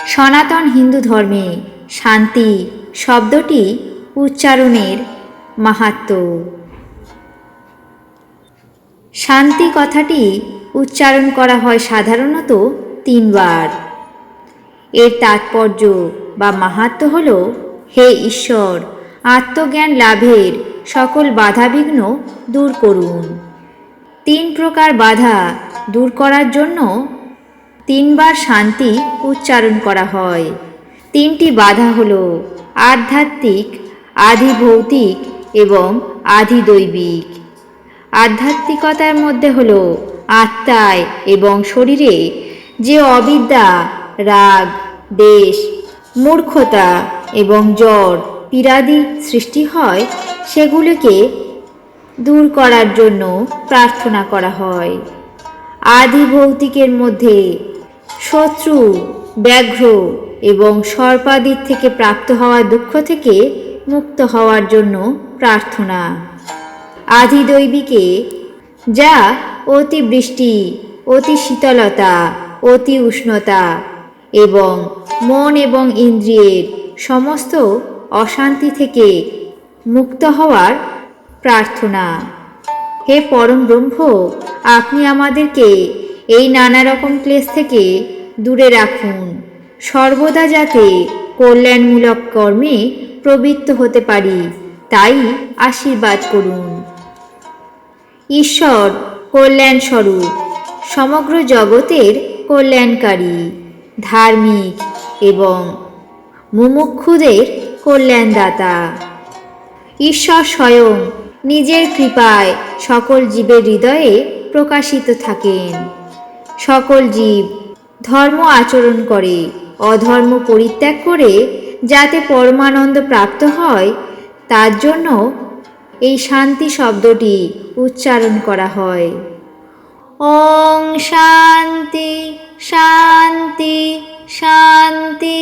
সনাতন হিন্দু ধর্মে শান্তি শব্দটি উচ্চারণের মাহাত্ম্য। শান্তি কথাটি উচ্চারণ করা হয় সাধারণত 3 বার। এর তাৎপর্য বা মাহাত্ম্য হল, হে ঈশ্বর, আত্মজ্ঞান লাভের সকল বাধাবিঘ্ন দূর করুন। 3 প্রকার বাধা দূর করার জন্য 3 বার শান্তি উচ্চারণ করা হয়। 3টি বাধা হল আধ্যাত্মিক, আধিভৌতিক এবং আধিদৈবিক। আধ্যাত্মিকতার মধ্যে হল আত্মায় এবং শরীরে যে অবিদ্যা, রাগ, দ্বেষ, মূর্খতা এবং জ্বর পীড়াদি সৃষ্টি হয়, সেগুলিকে দূর করার জন্য প্রার্থনা করা হয়। আধিভৌতিকের মধ্যে শত্রু, ব্যাঘ্র এবং সর্পাদির থেকে প্রাপ্ত হওয়া দুঃখ থেকে মুক্ত হওয়ার জন্য প্রার্থনা। আধিদৈবিকে যা অতিবৃষ্টি, অতি শীতলতা, অতি উষ্ণতা এবং মন এবং ইন্দ্রিয়ের সমস্ত অশান্তি থেকে মুক্ত হওয়ার প্রার্থনা। হে পরম ব্রহ্ম, আপনি আমাদেরকে এই নানা রকম ক্লেশ থেকে দূরে রাখুন, সর্বদা যাতে কল্যাণমূলক কর্মে প্রবৃত্ত হতে পারি, তাই আশীর্বাদ করুন। ঈশ্বর কল্যাণস্বরূপ, সমগ্র জগতের কল্যাণকারী, ধার্মিক এবং মুমুক্ষুদের কল্যাণদাতা। ঈশ্বর স্বয়ং নিজের কৃপায় সকল জীবের হৃদয়ে প্রকাশিত থাকেন। সকল জীব ধর্ম আচরণ করে, অধর্ম পরিত্যাগ করে যাতে পরমানন্দ প্রাপ্ত হয়, তার জন্য এই শান্তি শব্দটি উচ্চারণ করা হয়। ওং শান্তি শান্তি শান্তি।